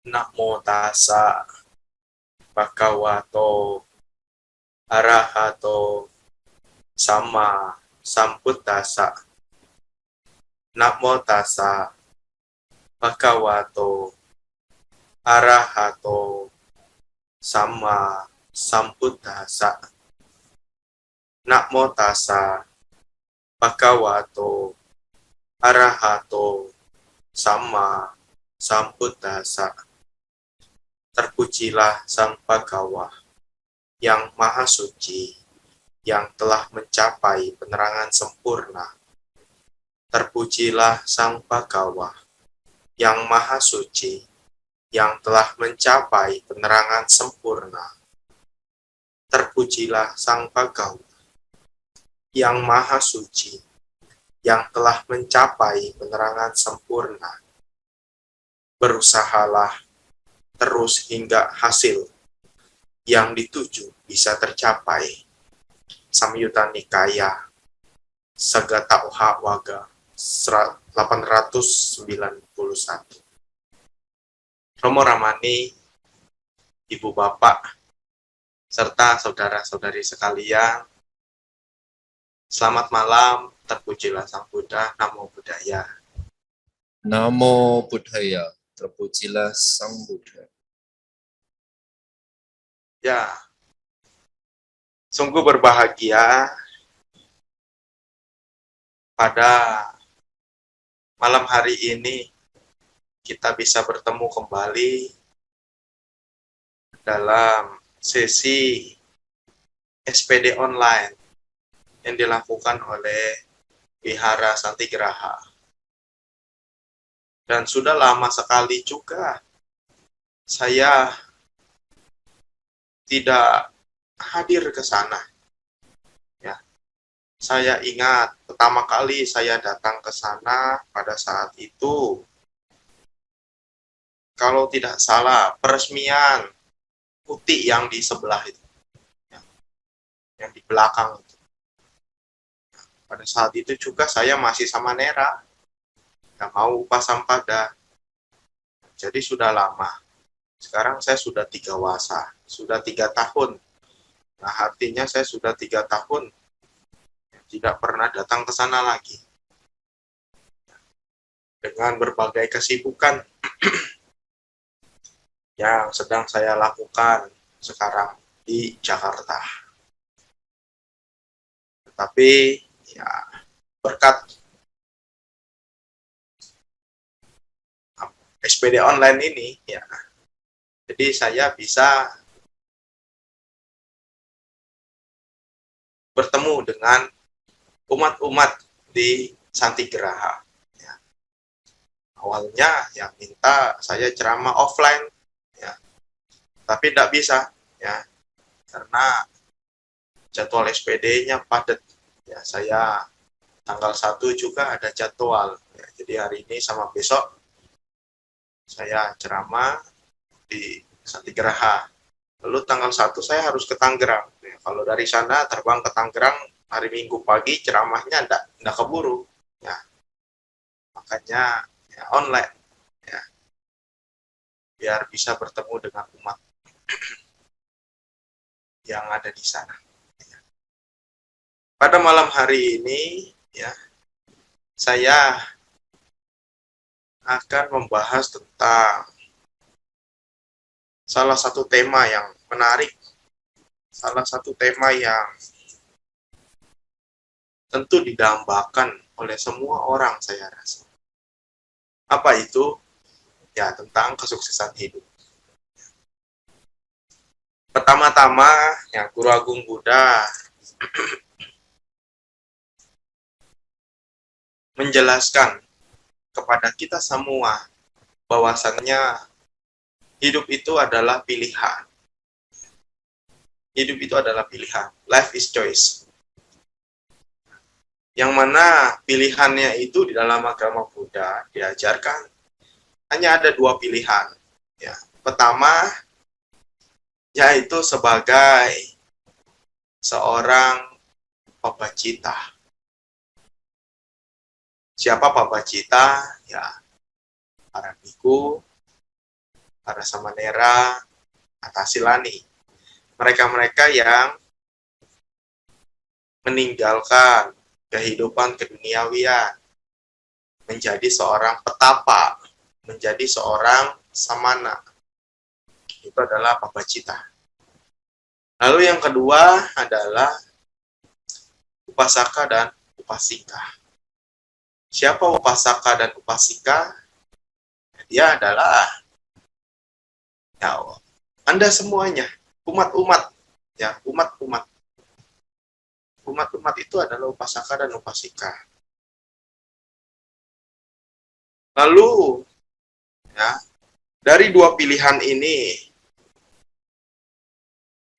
Namo tassa bhagavato arahato sama sambuddhassa. Namo tassa bhagavato arahato sama sambuddhassa. Namo tassa bhagavato arahato sama sambuddhassa. Terpujilah Sang Bhagawa yang Maha Suci, yang telah mencapai penerangan sempurna. Terpujilah Sang Bhagawa yang Maha Suci, yang telah mencapai penerangan sempurna. Terpujilah Sang Bhagawa yang Maha Suci, yang telah mencapai penerangan sempurna. Berusahalah terus hingga hasil yang dituju bisa tercapai. Samyutta Nikaya Sagata Uha Waga 891. Romo Ramani, Ibu Bapak, serta saudara-saudari sekalian, selamat malam, terpujilah Sang Buddha, Namo Buddhaya. Namo Buddhaya, terpujilah Sang Buddha. Ya, sungguh berbahagia pada malam hari ini kita bisa bertemu kembali dalam sesi SPD online yang dilakukan oleh Wihara Santigraha. Dan sudah lama sekali juga saya tidak hadir ke sana. Ya. Saya ingat pertama kali saya datang ke sana pada saat itu, kalau tidak salah, peresmian putih yang di sebelah itu, yang di belakang itu. Pada saat itu juga saya masih sama Nera, nggak mau Upasampada. Jadi sudah lama. Sekarang saya sudah 3 wasa, sudah 3 tahun. Nah, artinya saya sudah 3 tahun tidak pernah datang ke sana lagi. Dengan berbagai kesibukan yang sedang saya lakukan sekarang di Jakarta. Tetapi ya berkat SPD online ini ya, jadi saya bisa bertemu dengan umat-umat di Santigraha. Ya. Awalnya ya minta saya ceramah offline, ya, tapi tidak bisa, ya, karena jadwal SPD-nya padat. Ya, saya tanggal 1 juga ada jadwal. Ya, jadi hari ini sama besok saya ceramah di Santigraha. Lalu tanggal 1 saya harus ke Tangerang. Ya, kalau dari sana terbang ke Tangerang hari Minggu pagi, ceramahnya enggak keburu. Ya, makanya ya, online. Ya, biar bisa bertemu dengan umat yang ada di sana. Ya. Pada malam hari ini, ya, saya akan membahas tentang salah satu tema yang menarik, salah satu tema yang tentu didambakan oleh semua orang, saya rasa. Apa itu? Ya, tentang kesuksesan hidup. Pertama-tama, ya, Guru Agung Buddha menjelaskan kepada kita semua bahwasannya hidup itu adalah pilihan. Hidup itu adalah pilihan. Life is choice. Yang mana pilihannya itu di dalam agama Buddha diajarkan hanya ada 2 pilihan. Ya. Pertama, yaitu sebagai seorang pabacita. Siapa pabacita? Ya, para biku, para samanera, atasilani. Mereka-mereka yang meninggalkan kehidupan keduniawian, menjadi seorang petapa, menjadi seorang samana. Itu adalah pabacita. Lalu yang kedua adalah upasaka dan upasika. Siapa upasaka dan upasika? Dia adalah ya, Anda semuanya, umat-umat, ya, umat-umat. Umat-umat itu adalah upasaka dan upasika. Lalu, ya, dari dua pilihan ini,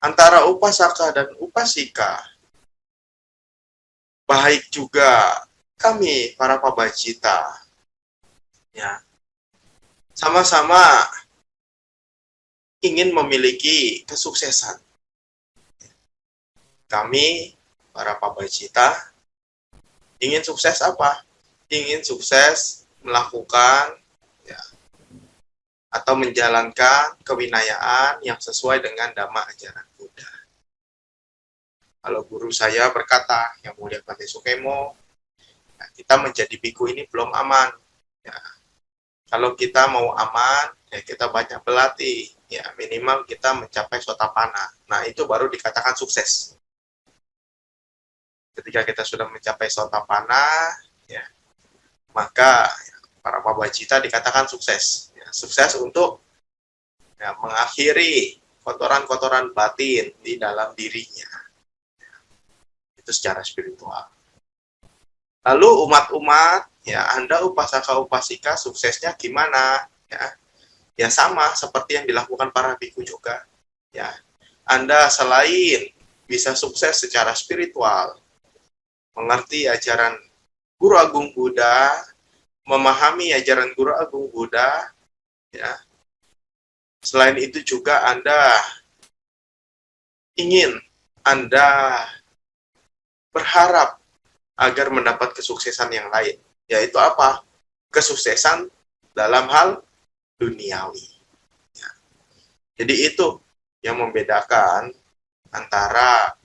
antara upasaka dan upasika, baik juga kami para pabacita, ya, sama-sama ingin memiliki kesuksesan. Kami para pabacita ingin sukses apa? Ingin sukses melakukan ya, atau menjalankan kewinayaan yang sesuai dengan dhamma ajaran Buddha. Kalau guru saya berkata, Yang Mulia Bante Sukemo, ya, kita menjadi biku ini belum aman. Ya, kalau kita mau aman, ya kita banyak berlatih. Ya, minimal kita mencapai sotapana. Nah, itu baru dikatakan sukses. Ketika kita sudah mencapai sotapana, ya, maka ya, para pabacita dikatakan sukses. Ya, sukses untuk ya, mengakhiri kotoran-kotoran batin di dalam dirinya. Ya, itu secara spiritual. Lalu umat-umat, ya Anda upasaka-upasika suksesnya gimana? Ya sama seperti yang dilakukan para biku juga. Ya, Anda selain bisa sukses secara spiritual, mengerti ajaran Guru Agung Buddha, memahami ajaran Guru Agung Buddha, ya. Selain itu juga Anda ingin, Anda berharap agar mendapat kesuksesan yang lain, yaitu apa? Kesuksesan dalam hal duniawi. Ya. Jadi itu yang membedakan antara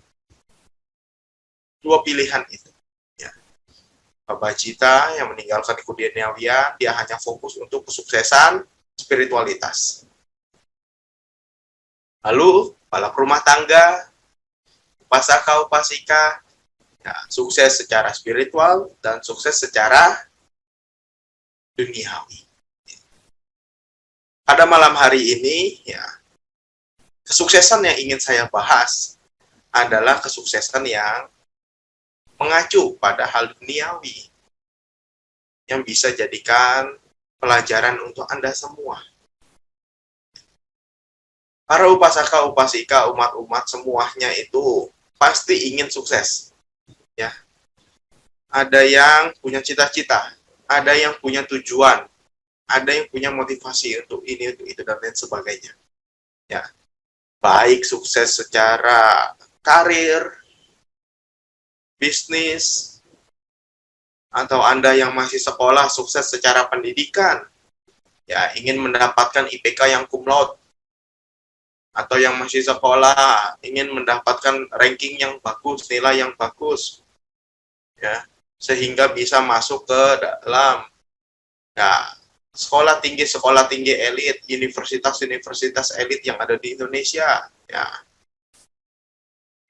dua pilihan itu. Ya. Pabacita yang meninggalkan keduniawian, dia hanya fokus untuk kesuksesan spiritualitas. Lalu, kepala rumah tangga, upasaka, upasika, ya, sukses secara spiritual dan sukses secara duniawi. Pada malam hari ini, ya, kesuksesan yang ingin saya bahas adalah kesuksesan yang mengacu pada hal duniawi yang bisa jadikan pelajaran untuk Anda semua. Para upasaka, upasika, umat-umat semuanya itu pasti ingin sukses. Ya. Ada yang punya cita-cita, ada yang punya tujuan, ada yang punya motivasi untuk ini, untuk itu, dan lain sebagainya. Ya. Baik sukses secara karir, bisnis, atau Anda yang masih sekolah sukses secara pendidikan, ya ingin mendapatkan IPK yang cum laude, atau yang masih sekolah ingin mendapatkan ranking yang bagus, nilai yang bagus, ya sehingga bisa masuk ke dalam ya sekolah tinggi elit, universitas elit yang ada di Indonesia, ya.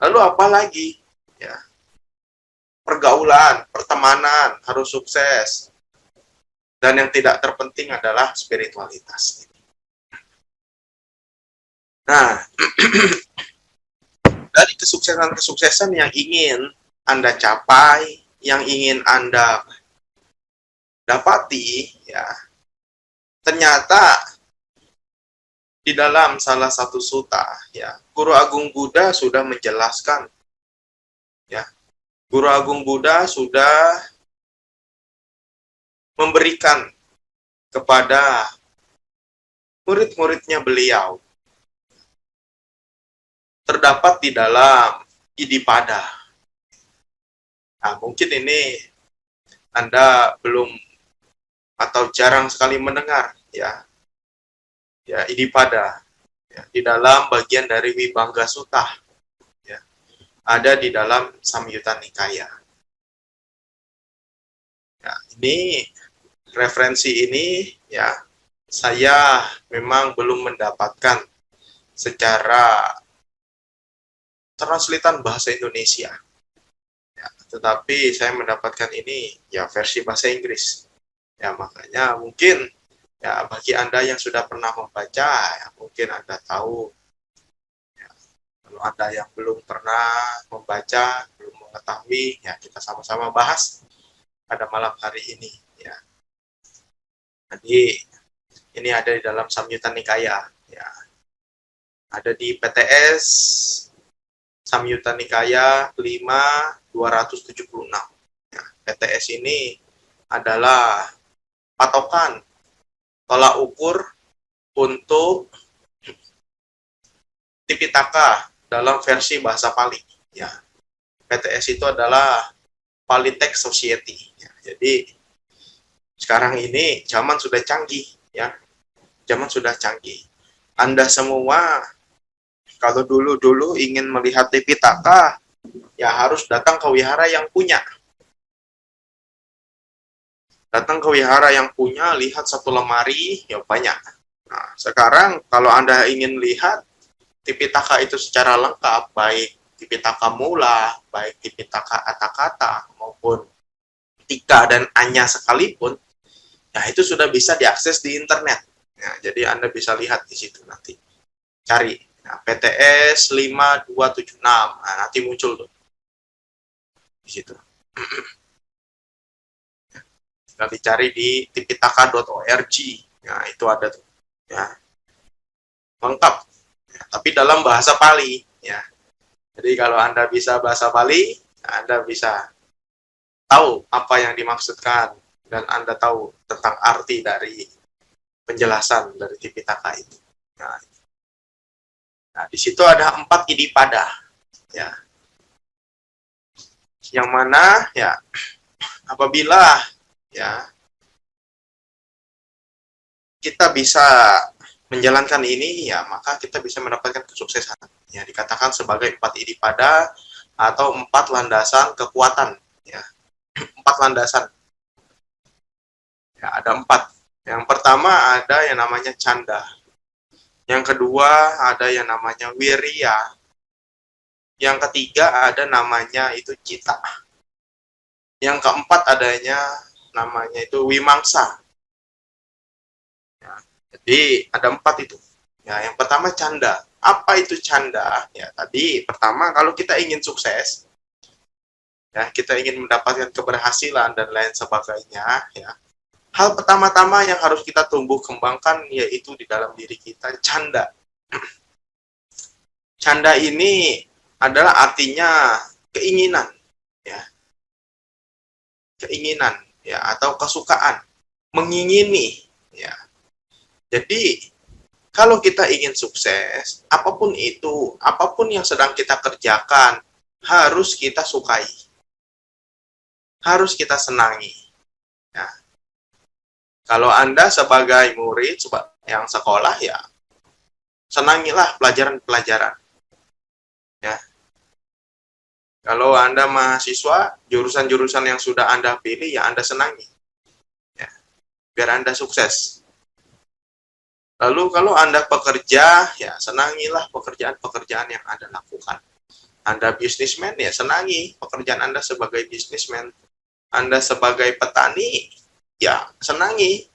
Lalu apa lagi? Ya. Pergaulan, pertemanan harus sukses. Dan yang tidak terpenting adalah spiritualitas. Nah, dari kesuksesan-kesuksesan yang ingin Anda capai, yang ingin Anda dapati, ya, ternyata di dalam salah satu sutta, ya, Guru Agung Buddha sudah menjelaskan, ya, Guru Agung Buddha sudah memberikan kepada murid-muridnya beliau, terdapat di dalam Idipada. Nah, mungkin ini Anda belum atau jarang sekali mendengar, ya. ya Idipada, ya, di dalam bagian dari Wibangga Sutta, ya, ada di dalam Samyutta Nikaya. Ya, ini referensi ini ya saya memang belum mendapatkan secara translatean bahasa Indonesia. Ya, tetapi saya mendapatkan ini ya versi bahasa Inggris. Ya, makanya mungkin ya bagi Anda yang sudah pernah membaca, ya, mungkin Anda tahu. Ya, kalau Anda yang belum pernah membaca, belum mengetahui, ya kita sama-sama bahas pada malam hari ini. Ya. Jadi ini ada di dalam Samyutta Nikaya. Ya. Ada di PTS Samyutta Nikaya 5.276. Ya, PTS ini adalah patokan tolak ukur untuk Tipitaka dalam versi bahasa Pali. Ya, PTS itu adalah Pali Text Society. Ya, jadi sekarang ini zaman sudah canggih, ya, zaman sudah canggih. Anda semua kalau dulu ingin melihat Tipitaka, ya harus datang ke wihara yang punya. Datang ke wihara yang punya, lihat satu lemari, ya banyak. Nah, sekarang kalau Anda ingin lihat Tipitaka itu secara lengkap, baik Tipitaka Mula, baik Tipitaka Atakata, maupun Tika dan Anya sekalipun, nah itu sudah bisa diakses di internet. Nah, jadi Anda bisa lihat di situ nanti. Cari. Nah, PTS 5276. Nah, nanti muncul tuh. Di situ. Tinggal dicari di tipitaka.org. Nah, itu ada tuh. Ya. Lengkap. Ya, tapi dalam bahasa Pali. Ya. Jadi kalau Anda bisa bahasa Pali, Anda bisa tahu apa yang dimaksudkan dan Anda tahu tentang arti dari penjelasan dari Tipitaka itu. Nah, di situ ada 4 idipada, ya, yang mana ya apabila ya kita bisa menjalankan ini, ya maka kita bisa mendapatkan kesuksesan. Ya, dikatakan sebagai 4 idipada atau 4 landasan kekuatan. Ya, 4 landasan. Ya, ada 4. Yang pertama ada yang namanya canda. Yang kedua ada yang namanya wirya. Yang ketiga ada namanya itu cita. Yang keempat adanya namanya itu wimangsa. Ya, jadi ada 4 itu. Ya, yang pertama canda. Apa itu canda? Ya, tadi pertama kalau kita ingin sukses, ya kita ingin mendapatkan keberhasilan dan lain sebagainya, ya. Hal pertama-tama yang harus kita tumbuh kembangkan yaitu di dalam diri kita canda. Canda ini adalah artinya keinginan, ya. Keinginan, ya, atau kesukaan, mengingini, ya. Jadi kalau kita ingin sukses, apapun itu, apapun yang sedang kita kerjakan, harus kita sukai. Harus kita senangi. Ya. Kalau Anda sebagai murid yang sekolah, ya, senangilah pelajaran-pelajaran. Ya. Kalau Anda mahasiswa, jurusan-jurusan yang sudah Anda pilih, ya Anda senangi. Ya. Biar Anda sukses. Lalu kalau Anda pekerja, ya senangilah pekerjaan-pekerjaan yang Anda lakukan. Anda bisnismen, ya senangi pekerjaan Anda sebagai bisnismen. Anda sebagai petani, ya senangi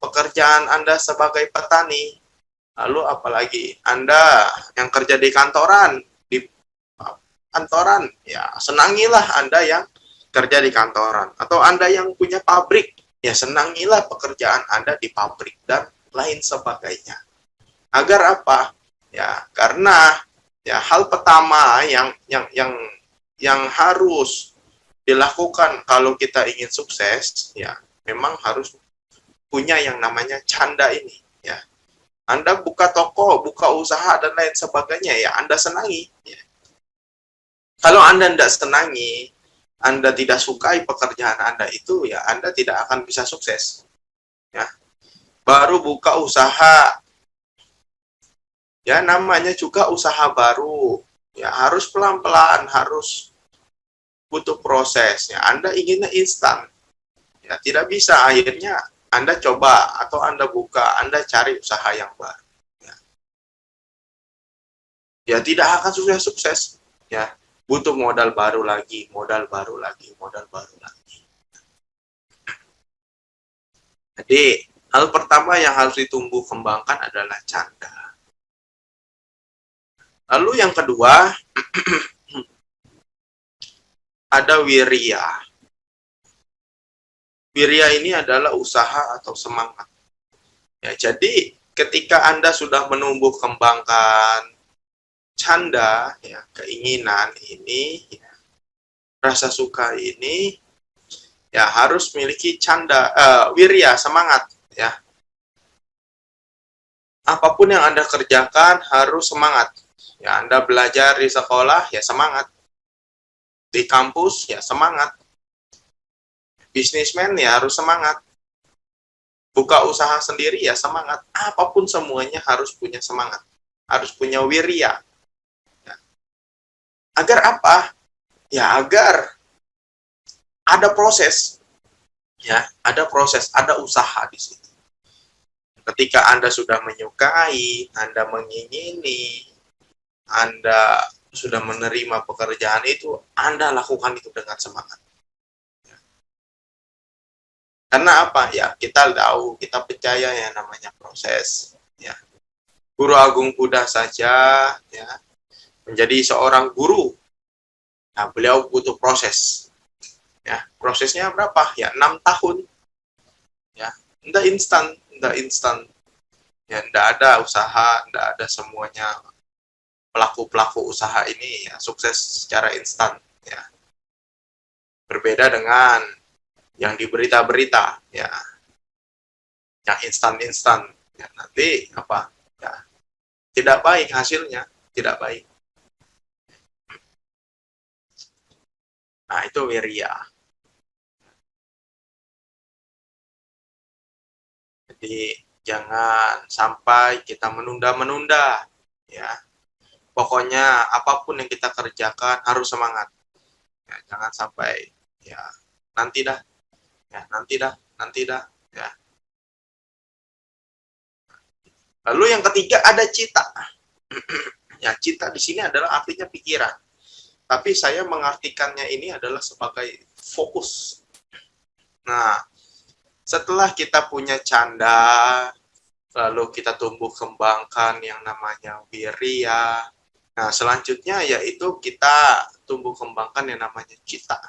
pekerjaan Anda sebagai petani. Lalu apalagi Anda yang kerja di kantoran, ya senangilah Anda yang kerja di kantoran. Atau Anda yang punya pabrik, ya senangilah pekerjaan Anda di pabrik dan lain sebagainya. Agar apa? Ya, karena ya hal pertama yang harus dilakukan kalau kita ingin sukses, ya memang harus punya yang namanya canda ini, ya. Anda buka toko, buka usaha dan lain sebagainya, ya Anda senangi, ya. Kalau Anda tidak senangi, Anda tidak sukai pekerjaan Anda itu, ya Anda tidak akan bisa sukses. Ya. Baru buka usaha, Ya, namanya juga usaha baru. Ya, harus pelan-pelan, harus butuh proses. Ya, Anda inginnya instan. Ya, tidak bisa. Akhirnya Anda coba atau Anda buka, Anda cari usaha yang baru. Ya, ya tidak akan sukses-sukses. Ya, butuh modal baru lagi, modal baru lagi, modal baru lagi. Jadi, hal pertama yang harus ditumbuh kembangkan adalah canda. Lalu yang kedua, ada wirya. Wirya ini adalah usaha atau semangat. Ya, jadi ketika Anda sudah menumbuh kembangkan canda, ya, keinginan ini, ya, rasa suka ini, ya harus memiliki canda, wirya, semangat. Ya, apapun yang Anda kerjakan harus semangat. Ya, Anda belajar di sekolah, ya semangat. Di kampus, ya semangat. Bisnismen, ya harus semangat. Buka usaha sendiri, ya semangat. Apapun semuanya harus punya semangat. Harus punya wirya. Ya. Agar apa? Ya, agar ada proses. Ya, ada proses, ada usaha di situ. Ketika Anda sudah menyukai, Anda mengingini, Anda sudah menerima pekerjaan itu, Anda lakukan itu dengan semangat. Karena apa? Ya, kita tahu, kita percaya yang namanya proses. Ya. Guru Agung Buddha saja, ya, menjadi seorang guru. Nah, beliau butuh proses. Ya, prosesnya berapa? Ya, 6 tahun. Ya, enggak instan, enggak instan. Ya, enggak ada usaha, enggak ada semuanya pelaku-pelaku usaha ini ya sukses secara instan. Ya, berbeda dengan yang di berita-berita, ya, yang instan-instan. Ya, nanti apa? Ya, tidak baik hasilnya, tidak baik. Nah, itu wirya. Jadi jangan sampai kita menunda-menunda, ya. Pokoknya apapun yang kita kerjakan harus semangat. Ya, jangan sampai ya nanti dah, ya nanti dah, nanti dah, ya. Lalu yang ketiga ada cita. Ya, cita di sini adalah artinya pikiran. Tapi saya mengartikannya ini adalah sebagai fokus. Nah, setelah kita punya canda, lalu kita tumbuh kembangkan yang namanya wirya. Nah, selanjutnya yaitu kita tumbuh kembangkan yang namanya cita,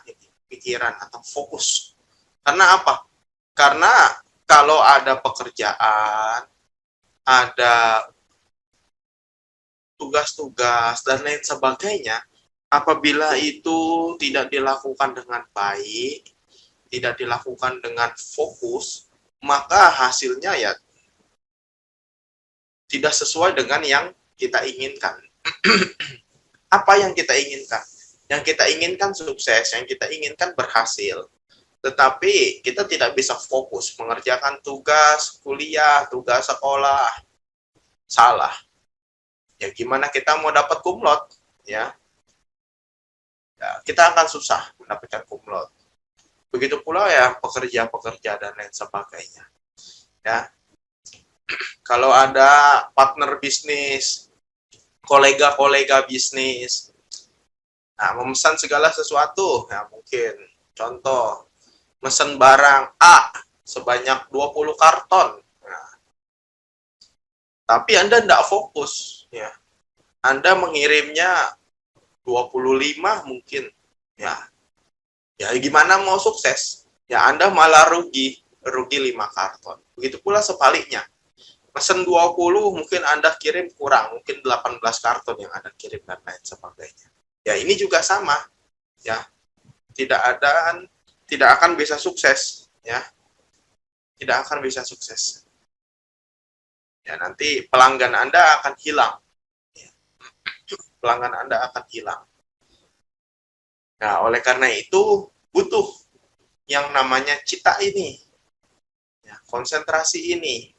pikiran atau fokus. Karena apa? Karena kalau ada pekerjaan, ada tugas-tugas dan lain sebagainya, apabila itu tidak dilakukan dengan baik, tidak dilakukan dengan fokus, maka hasilnya ya tidak sesuai dengan yang kita inginkan. Apa yang kita inginkan? Yang kita inginkan sukses, yang kita inginkan berhasil. Tetapi kita tidak bisa fokus mengerjakan tugas kuliah, tugas sekolah. Salah. Ya gimana kita mau dapat kumlot? Ya, kita akan susah mendapatkan kumlot. Begitu pula ya pekerja-pekerja dan lain sebagainya. Ya, kalau ada partner bisnis, kolega-kolega bisnis, nah memesan segala sesuatu, ya mungkin contoh mesen barang A sebanyak 20 karton. Nah, tapi Anda tidak fokus, ya. Anda mengirimnya 25 mungkin. Ya. Ya gimana mau sukses? Ya Anda malah rugi 5 karton. Begitu pula sebaliknya. Pesen 20 mungkin Anda kirim kurang, mungkin 18 karton yang Anda kirim dan lain sebagainya. Ya ini juga sama. Ya. Tidak akan bisa sukses, ya. Tidak akan bisa sukses. Ya nanti pelanggan Anda akan hilang. Ya. Pelanggan Anda akan hilang. Nah, oleh karena itu butuh yang namanya cita ini. Ya, konsentrasi ini.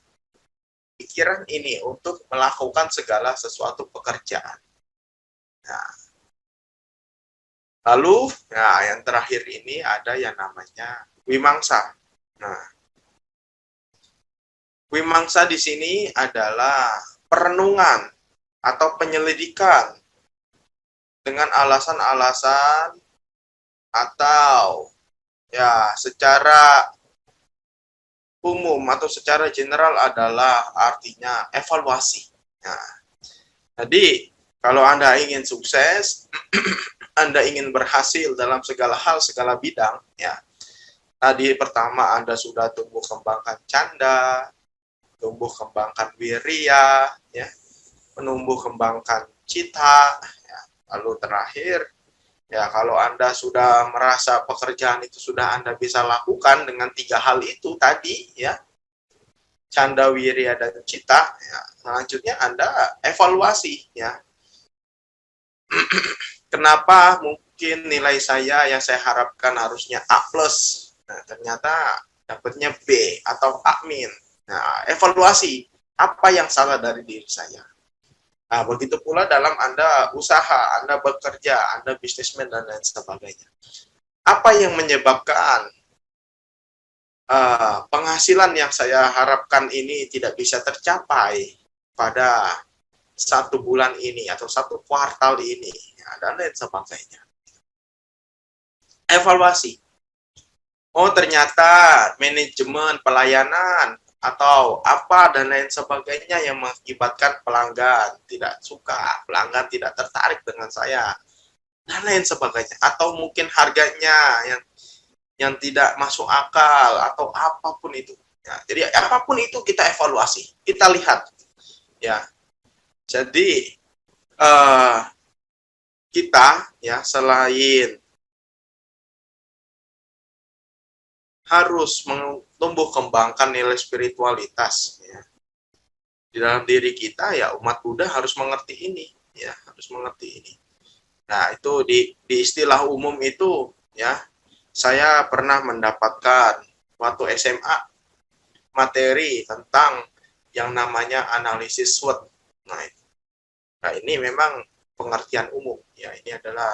pikiran ini untuk melakukan segala sesuatu pekerjaan. Nah, lalu, nah yang terakhir ini ada yang namanya wimangsa. Nah, wimangsa di sini adalah perenungan atau penyelidikan dengan alasan-alasan atau ya secara umum atau secara general adalah artinya evaluasi. Nah, jadi kalau Anda ingin sukses, Anda ingin berhasil dalam segala hal, segala bidang, ya. Tadi pertama Anda sudah tumbuh kembangkan canda, tumbuh kembangkan wirya, ya, menumbuh kembangkan cita, ya. Lalu terakhir, ya kalau Anda sudah merasa pekerjaan itu sudah Anda bisa lakukan dengan 3 hal itu tadi, ya, canda, wirya, dan cita, ya, selanjutnya Anda evaluasi, ya. Kenapa mungkin nilai saya yang saya harapkan harusnya A+, nah ternyata dapatnya B atau A-. Nah, evaluasi apa yang salah dari diri saya. Nah, begitu pula dalam Anda usaha, Anda bekerja, Anda bisnismen, dan lain sebagainya. Apa yang menyebabkan penghasilan yang saya harapkan ini tidak bisa tercapai pada 1 bulan ini atau 1 kuartal ini, ya, dan lain sebagainya. Evaluasi. Oh, ternyata manajemen pelayanan atau apa dan lain sebagainya yang mengakibatkan pelanggan tidak suka, pelanggan tidak tertarik dengan saya, dan lain sebagainya. Atau mungkin harganya yang tidak masuk akal atau apapun itu. Ya, jadi apapun itu kita evaluasi, kita lihat. Ya, jadi kita ya selain harus tumbuh kembangkan nilai spiritualitas, ya, di dalam diri kita, ya umat Buddha harus mengerti ini, ya harus mengerti ini. Nah itu di istilah umum itu, ya saya pernah mendapatkan waktu SMA materi tentang yang namanya analisis SWOT. Nah ini memang pengertian umum, ya ini adalah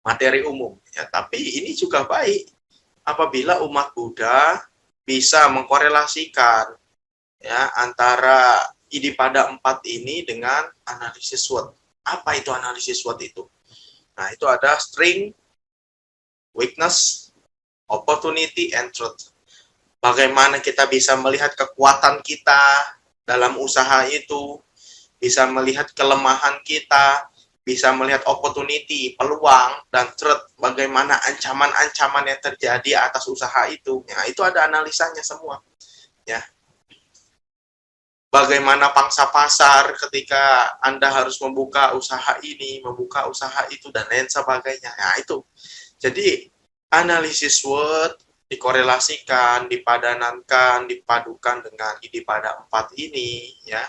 materi umum, ya tapi ini juga baik apabila umat Buddha bisa mengkorelasikan, ya antara Idipada 4 ini dengan analisis SWOT. Apa itu analisis SWOT itu? Nah, itu ada strength, weakness, opportunity, and truth. Bagaimana kita bisa melihat kekuatan kita dalam usaha itu, bisa melihat kelemahan kita, bisa melihat opportunity, peluang, dan truth, bagaimana ancaman-ancaman yang terjadi atas usaha itu. Ya, itu ada analisanya semua. Ya. Bagaimana pangsa pasar ketika Anda harus membuka usaha ini, membuka usaha itu, dan lain sebagainya. Nah, itu. Jadi, analisis SWOT dikorelasikan, dipadanankan, dipadukan dengan Idipada 4 ini, ya.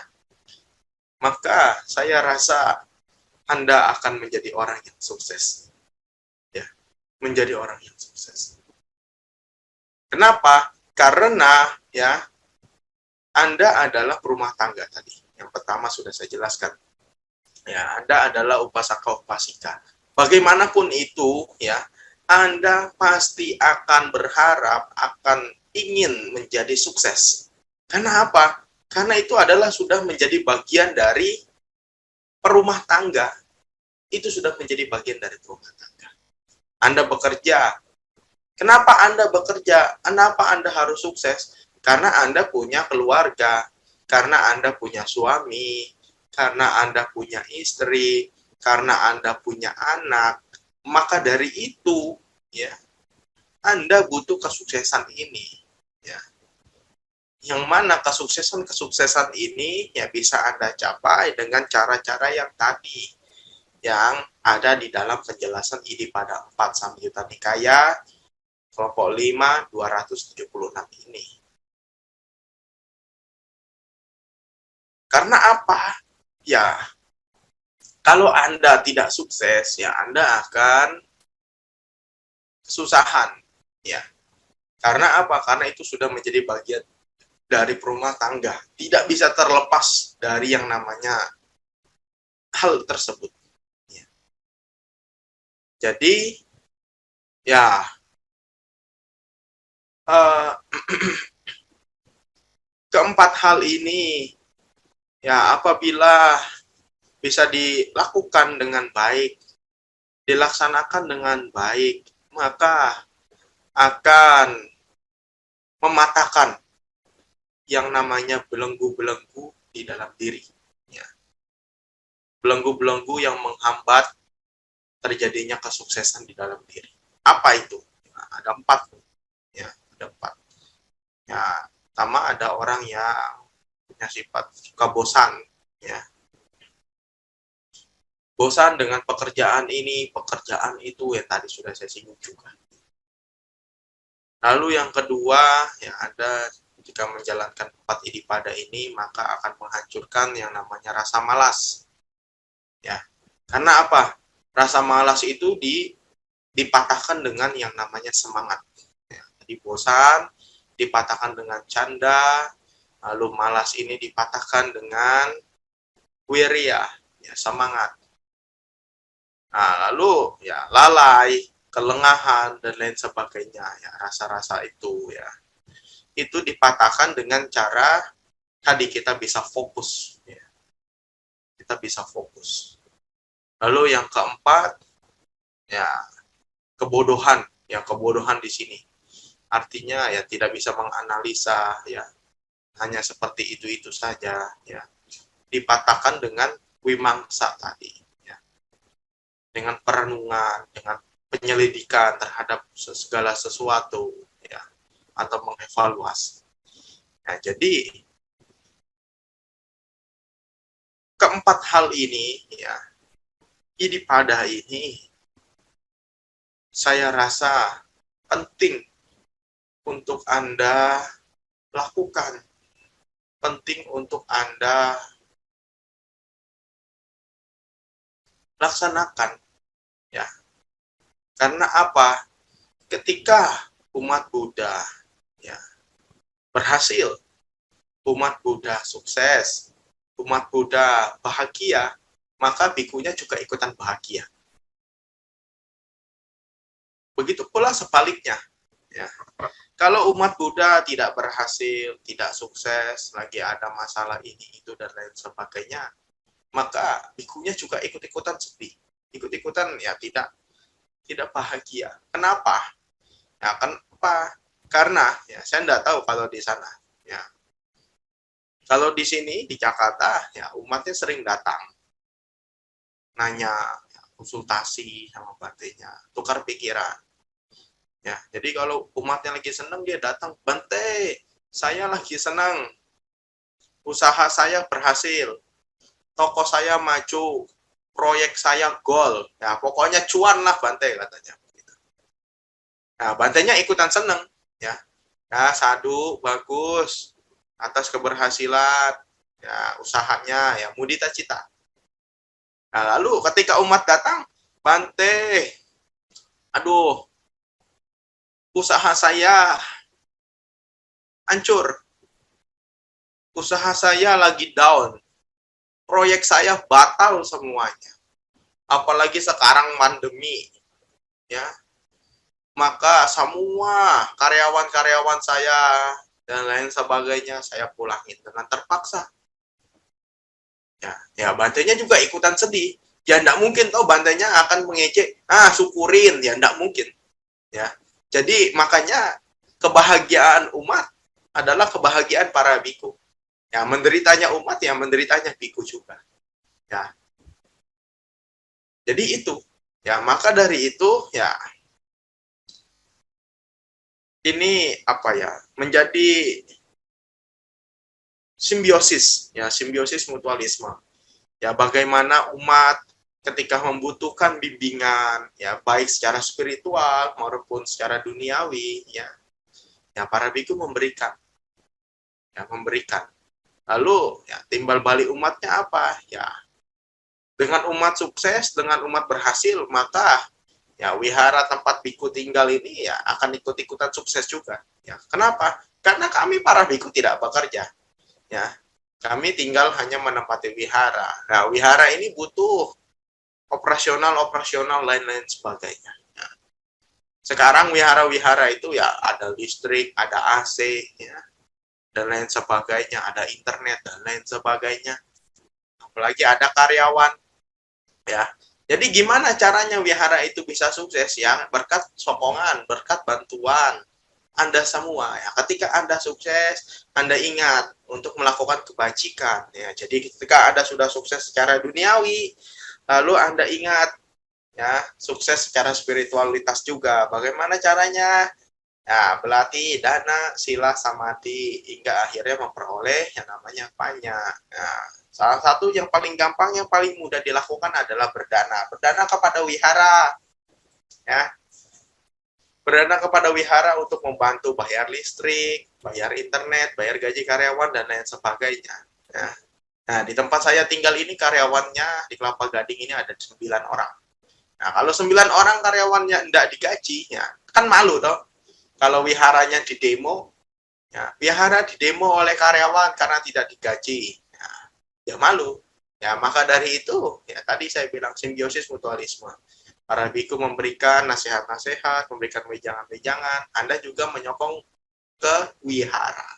Maka saya rasa Anda akan menjadi orang yang sukses. Ya, menjadi orang yang sukses. Kenapa? Karena ya Anda adalah perumah tangga tadi. Yang pertama sudah saya jelaskan. Ya, Anda adalah upasaka-upasika. Bagaimanapun itu, ya, Anda pasti akan berharap, akan ingin menjadi sukses. Karena apa? Karena itu adalah sudah menjadi bagian dari perumah tangga. Itu sudah menjadi bagian dari perumah tangga. Anda bekerja. Kenapa Anda bekerja? Kenapa Anda harus sukses? Karena Anda punya keluarga, karena Anda punya suami, karena Anda punya istri, karena Anda punya anak. Maka dari itu, ya, Anda butuh kesuksesan ini. Ya. Yang mana kesuksesan ini ya bisa Anda capai dengan cara-cara yang tadi, yang ada di dalam penjelasan Idipada 4 Samyutta Nikaya kelompok 5 276 ini. Karena apa? Ya, kalau Anda tidak sukses, ya Anda akan kesusahan, ya. Karena apa? Karena itu sudah menjadi bagian dari rumah tangga, tidak bisa terlepas dari yang namanya hal tersebut. Ya. Jadi ya keempat hal ini ya apabila bisa dilakukan dengan baik, dilaksanakan dengan baik, maka akan mematahkan yang namanya belenggu-belenggu di dalam diri. Ya. Belenggu-belenggu yang menghambat terjadinya kesuksesan di dalam diri. Apa itu? Nah, ada 4. Ya, ada 4. Ya, pertama ada orang yang punya sifat suka bosan. Ya. Bosan dengan pekerjaan ini, pekerjaan itu, ya tadi sudah saya singgung juga. Lalu yang kedua, ya ada jika menjalankan 4 idipada ini, maka akan menghancurkan yang namanya rasa malas. Ya, karena apa? Rasa malas itu dipatahkan dengan yang namanya semangat. Ya, jadi bosan dipatahkan dengan canda, lalu malas ini dipatahkan dengan wirya, ya semangat. Nah, lalu ya lalai, kelengahan dan lain sebagainya, ya rasa-rasa itu ya. Itu dipatahkan dengan cara tadi kita bisa fokus, ya. Kita bisa fokus. Lalu yang keempat, ya kebodohan, ya kebodohan di sini. Artinya ya tidak bisa menganalisa, ya hanya seperti itu saja, ya. Dipatahkan dengan wimangsa tadi, ya. Dengan perenungan, dengan penyelidikan terhadap segala sesuatu, ya, atau mengevaluasi. Nah, jadi keempat hal ini, ya, idipada ini saya rasa penting untuk Anda lakukan, penting untuk Anda laksanakan, ya. Karena apa? Ketika umat Buddha, ya, berhasil, umat Buddha sukses, umat Buddha bahagia, maka bikunya juga ikutan bahagia. Begitu pula sebaliknya, ya. Kalau umat Buddha tidak berhasil, tidak sukses, lagi ada masalah ini itu dan lain sebagainya, maka bikunya juga ikut-ikutan sedih, ikut-ikutan ya tidak bahagia. Kenapa? Ya kenapa? Karena ya saya tidak tahu kalau di sana, ya. Kalau di sini di Jakarta, ya umatnya sering datang, nanya, ya, konsultasi sama bantenya, tukar pikiran. Ya, jadi kalau umatnya lagi senang dia datang, Bante, saya lagi senang, usaha saya berhasil, toko saya maju, proyek saya gol, ya pokoknya cuan lah Bante katanya. Nah, Bantenya ikutan seneng, ya, ya sadu bagus atas keberhasilan, ya usahanya, ya mudita cita. Nah, lalu ketika umat datang, Bante, aduh, usaha saya hancur, usaha saya lagi down, proyek saya batal semuanya, apalagi sekarang pandemi, ya, maka semua karyawan-karyawan saya dan lain sebagainya saya pulangin dengan terpaksa. Ya bantainya juga ikutan sedih. Ya enggak mungkin toh bantainya akan mengejek, syukurin, ya enggak mungkin. Ya. Jadi makanya kebahagiaan umat adalah kebahagiaan para biku. Ya, menderitanya umat, ya menderitanya biku juga. Ya. Jadi itu. Ya, maka dari itu, ya ini apa ya? Menjadi simbiosis, ya simbiosis mutualisme. Ya, bagaimana umat ketika membutuhkan bimbingan, ya baik secara spiritual maupun secara duniawi, ya para biku memberikan, ya memberikan. Lalu ya timbal balik umatnya apa? Ya dengan umat sukses, dengan umat berhasil, maka ya wihara tempat biku tinggal ini ya akan ikut-ikutan sukses juga. Ya kenapa? Karena kami para biku tidak bekerja, ya. Kami tinggal hanya menempati wihara. Nah, wihara ini butuh operasional lain-lain sebagainya. Ya. Sekarang wihara-wihara itu ya ada listrik, ada AC, ya, dan lain sebagainya, ada internet dan lain sebagainya. Apalagi ada karyawan, ya. Jadi gimana caranya wihara itu bisa sukses ya? Berkat sokongan, berkat bantuan Anda semua ya. Ketika Anda sukses, Anda ingat untuk melakukan kebajikan ya. Jadi ketika Anda sudah sukses secara duniawi, lalu Anda ingat ya, sukses secara spiritualitas juga. Bagaimana caranya? Ya, berlatih dana, sila, samadhi hingga akhirnya memperoleh yang namanya panya. Nah, salah satu yang paling gampang, yang paling mudah dilakukan adalah berdana. Berdana kepada wihara ya. Berdana kepada wihara untuk membantu bayar listrik, bayar internet, bayar gaji karyawan, dan lain sebagainya. Ya. Nah, di tempat saya tinggal ini karyawannya di Kelapa Gading ini ada 9 orang. Nah, kalau 9 orang karyawannya tidak digaji, ya, kan malu toh. Kalau wiharanya di demo, ya, wihara di demo oleh karyawan karena tidak digaji, ya malu. Ya, maka dari itu, ya tadi saya bilang simbiosis mutualisme. Para biku memberikan nasihat-nasihat, memberikan wejangan-wejangan, Anda juga menyokong ke wihara,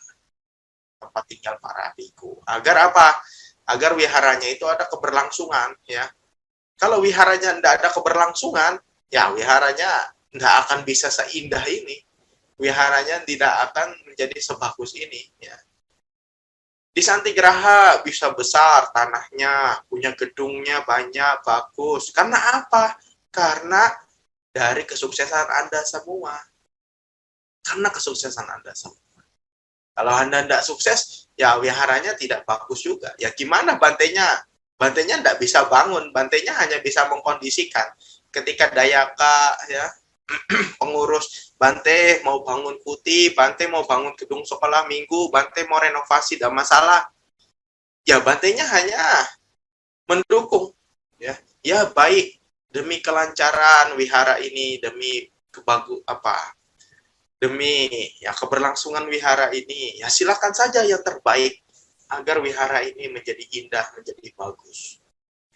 tempat tinggal para biku. Agar apa? Agar wiharanya itu ada keberlangsungan, ya. Kalau wiharanya tidak ada keberlangsungan, ya wiharanya tidak akan bisa seindah ini. Wiharanya tidak akan menjadi sebagus ini, ya. Di Santigraha bisa besar tanahnya, punya gedungnya banyak, bagus. Karena apa? Karena dari kesuksesan Anda semua. Karena kesuksesan Anda semua. Kalau Anda tidak sukses, ya wiharanya tidak bagus juga. Ya gimana bantainya? Bantainya tidak bisa bangun, bantainya hanya bisa mengkondisikan. Ketika Dayaka, ya, pengurus Bante mau bangun putih, Bante mau bangun gedung sekolah minggu, Bante mau renovasi, tidak masalah. Ya bantainya hanya mendukung, ya, ya baik, demi kelancaran wihara ini, demi demi ya keberlangsungan wihara ini, ya silakan saja yang terbaik agar wihara ini menjadi indah, menjadi bagus.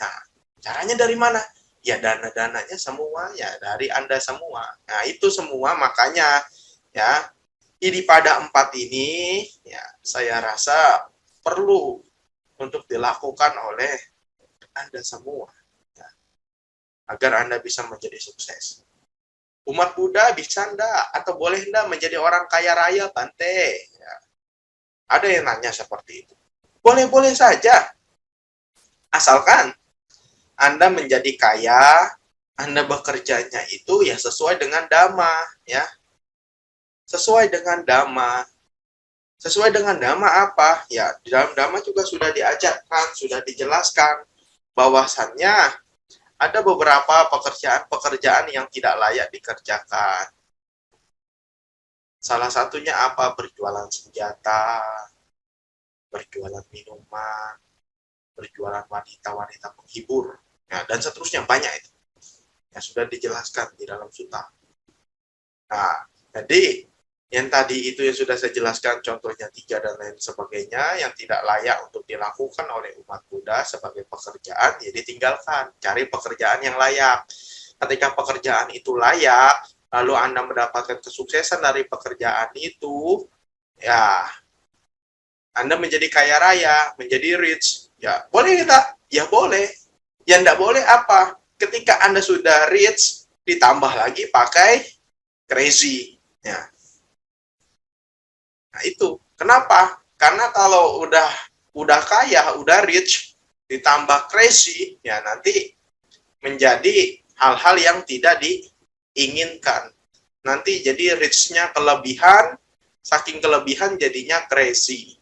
Nah, caranya dari mana? Ya dana-dananya semua ya dari Anda semua. Nah, itu semua makanya ya ini pada 4 ini ya saya rasa perlu untuk dilakukan oleh Anda semua. Agar Anda bisa menjadi sukses. Umat Buddha bisa enggak atau boleh enggak menjadi orang kaya raya, Bante? Ya. Ada yang nanya seperti itu. Boleh-boleh saja. Asalkan Anda menjadi kaya, Anda bekerjanya itu ya sesuai dengan dhamma, ya. Sesuai dengan dhamma. Sesuai dengan dhamma apa? Ya, di dalam dhamma juga sudah diajarkan, sudah dijelaskan bahwasannya ada beberapa pekerjaan-pekerjaan yang tidak layak dikerjakan. Salah satunya apa? Berjualan senjata, berjualan minuman, berjualan wanita-wanita penghibur, ya, dan seterusnya banyak itu. Yang sudah dijelaskan di dalam sutta. Nah, jadi yang tadi itu yang sudah saya jelaskan contohnya 3 dan lain sebagainya yang tidak layak untuk dilakukan oleh umat Buddha sebagai pekerjaan, ya ditinggalkan, cari pekerjaan yang layak. Ketika pekerjaan itu layak, lalu Anda mendapatkan kesuksesan dari pekerjaan itu, ya Anda menjadi kaya raya, menjadi rich, ya boleh kita? Ya boleh. Yang tidak boleh apa? Ketika Anda sudah rich, ditambah lagi pakai crazy, ya. Nah itu, kenapa? Karena kalau udah kaya, udah rich, ditambah crazy, ya nanti menjadi hal-hal yang tidak diinginkan. Nanti jadi rich-nya kelebihan, saking kelebihan jadinya crazy.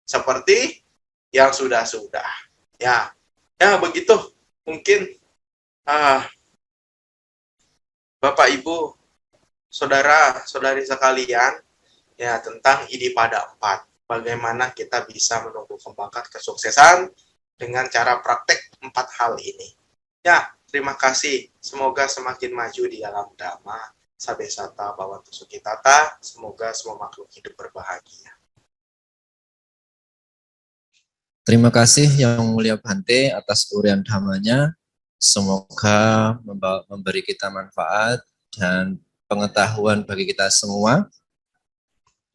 Seperti yang sudah-sudah. Ya, ya begitu. Mungkin Bapak Ibu, saudara-saudari sekalian, ya tentang Iddhipada 4. Bagaimana kita bisa menumbuh kembangkan kesuksesan dengan cara praktek 4 hal ini. Ya, terima kasih. Semoga semakin maju di dalam Dhamma. Sabesata Bhavantu Sukhitata, semoga semua makhluk hidup berbahagia. Terima kasih Yang Mulia Bhante atas uraian dhammanya. Semoga memberi kita manfaat dan pengetahuan bagi kita semua.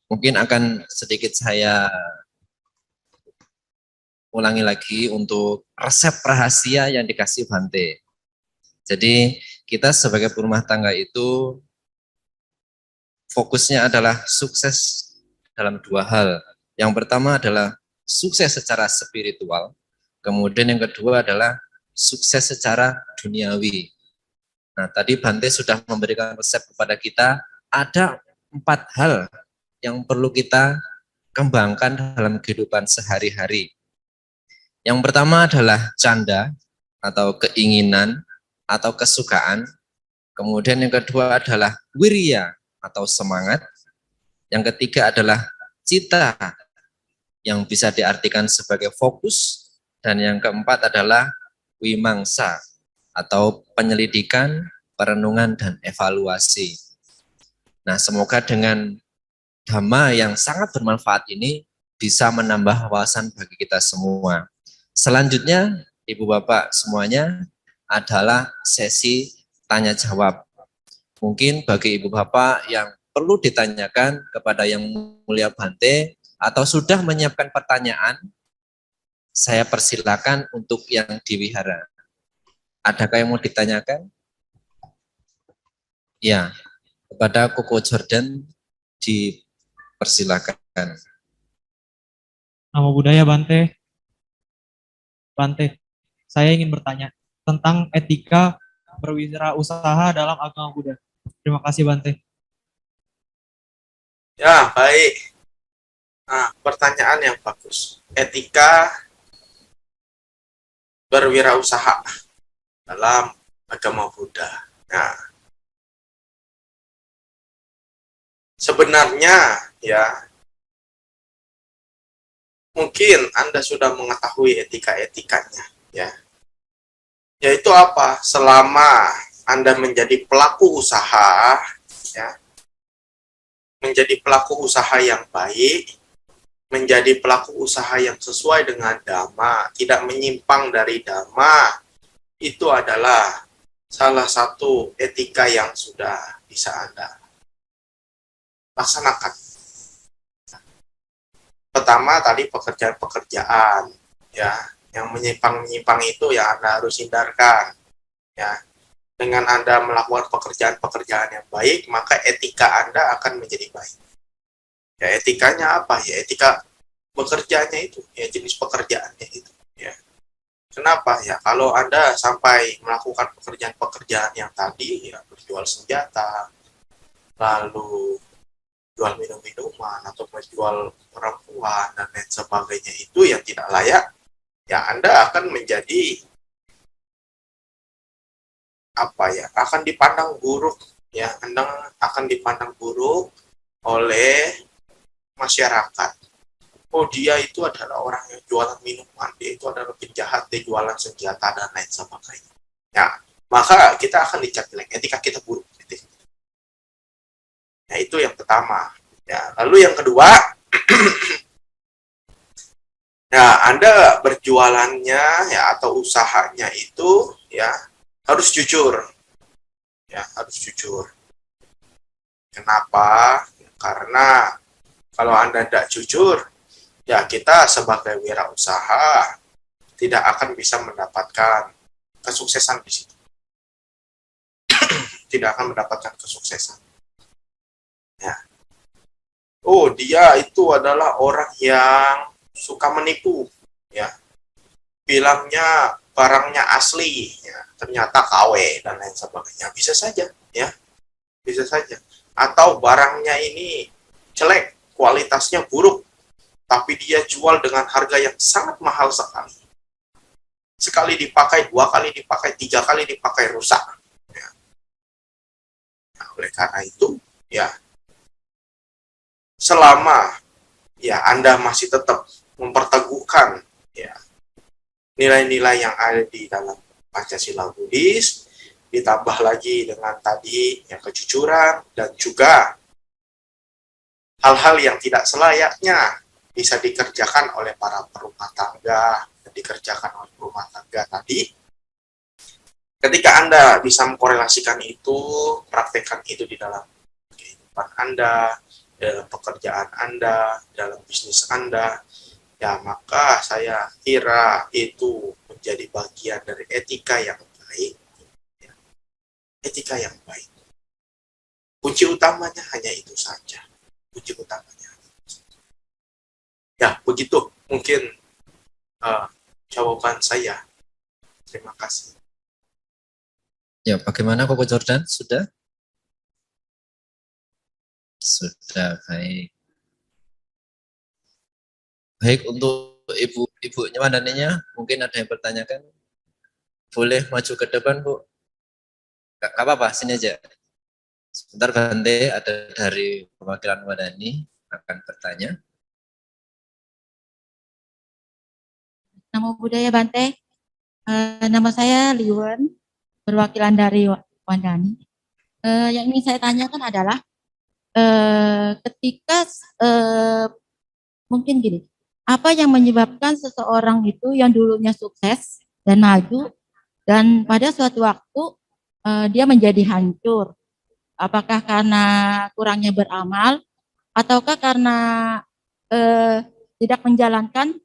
Mungkin akan sedikit saya ulangi lagi untuk resep rahasia yang dikasih Bhante. Jadi kita sebagai rumah tangga itu fokusnya adalah sukses dalam dua hal. Yang pertama adalah sukses secara spiritual, kemudian yang kedua adalah sukses secara duniawi. Nah, tadi Bhante sudah memberikan resep kepada kita, ada 4 hal yang perlu kita kembangkan dalam kehidupan sehari-hari. Yang pertama adalah canda atau keinginan atau kesukaan. Kemudian yang kedua adalah wirya atau semangat. Yang ketiga adalah cita yang bisa diartikan sebagai fokus, dan yang keempat adalah wimangsa atau penyelidikan, perenungan, dan evaluasi. Nah, semoga dengan dhamma yang sangat bermanfaat ini bisa menambah wawasan bagi kita semua. Selanjutnya, Ibu Bapak semuanya adalah sesi tanya jawab. Mungkin bagi Ibu Bapak yang perlu ditanyakan kepada Yang Mulia Bhante atau sudah menyiapkan pertanyaan, saya persilakan untuk yang di wihara. Adakah yang mau ditanyakan? Ya, kepada Koko Jordan dipersilakan. Namo Buddhaya Bante. Bante, saya ingin bertanya tentang etika berwirausaha dalam agama Buddha. Terima kasih Bante. Ya, baik. Nah, pertanyaan yang bagus. Etika berwirausaha dalam agama Buddha. Nah, sebenarnya ya, mungkin Anda sudah mengetahui etika-etikanya, ya. Yaitu apa? Selama Anda menjadi pelaku usaha, ya, menjadi pelaku usaha yang baik, menjadi pelaku usaha yang sesuai dengan dhamma, tidak menyimpang dari dhamma, itu adalah salah satu etika yang sudah bisa Anda laksanakan. Pertama tadi pekerjaan-pekerjaan, ya, yang menyimpang-menyimpang itu ya Anda harus hindarkan, ya. Dengan Anda melakukan pekerjaan-pekerjaan yang baik, maka etika Anda akan menjadi baik. Ya, etikanya apa? Ya, etika bekerjanya itu, ya, jenis pekerjaannya itu, ya. Kenapa? Ya, kalau Anda sampai melakukan pekerjaan-pekerjaan yang tadi, ya, berjual senjata, lalu jual minum-minuman, atau menjual perempuan, dan lain sebagainya, itu yang tidak layak, ya Anda akan menjadi, apa ya, akan dipandang buruk, ya, Anda akan dipandang buruk oleh masyarakat. Oh, dia itu adalah orang yang jualan minuman, dia itu adalah penjahat, dia jualan senjata, dan lain sebagainya. Ya, maka kita akan dicap jelek, etika kita buruk. Ya, itu yang pertama. Ya, lalu yang kedua, ya, Anda berjualannya, ya, atau usahanya itu, ya, harus jujur. Ya, harus jujur. Kenapa? Karena kalau Anda tidak jujur, ya kita sebagai wirausaha tidak akan bisa mendapatkan kesuksesan di situ. Tidak akan mendapatkan kesuksesan. Ya. Oh, dia itu adalah orang yang suka menipu, ya. Bilangnya barangnya asli, ya, ternyata KW dan lain sebagainya. Bisa saja, ya. Bisa saja. Atau barangnya ini jelek, kualitasnya buruk, tapi dia jual dengan harga yang sangat mahal sekali. Sekali dipakai, 2 kali dipakai, 3 kali dipakai, rusak. Ya. Nah, oleh karena itu, ya, selama ya Anda masih tetap memperteguhkan, ya, nilai-nilai yang ada di dalam Pancasila Buddhis, ditambah lagi dengan tadi yang kejujuran dan juga hal-hal yang tidak selayaknya bisa dikerjakan oleh para perumah tangga, dikerjakan oleh rumah tangga tadi. Ketika Anda bisa mengkorelasikan itu, praktekkan itu di dalam kehidupan Anda, dalam pekerjaan Anda, dalam bisnis Anda, ya maka saya kira itu menjadi bagian dari etika yang baik. Etika yang baik. Kunci utamanya hanya itu saja. Kunci utamanya. Ya, begitu mungkin jawaban saya. Terima kasih. Ya, bagaimana Koko Jordan? Sudah? Sudah, baik. Baik, untuk ibu Nyawandaninya, mungkin ada yang bertanyakan. Boleh maju ke depan, Bu. Gak apa-apa, sini aja. Sebentar Bante, ada dari perwakilan Wadani akan bertanya. Namo Buddhaya Bante. Nama saya Liwen, perwakilan dari Wandani. Yang ingin saya tanyakan adalah ketika mungkin gini, apa yang menyebabkan seseorang itu yang dulunya sukses dan maju dan pada suatu waktu dia menjadi hancur? Apakah karena kurangnya beramal ataukah karena tidak menjalankan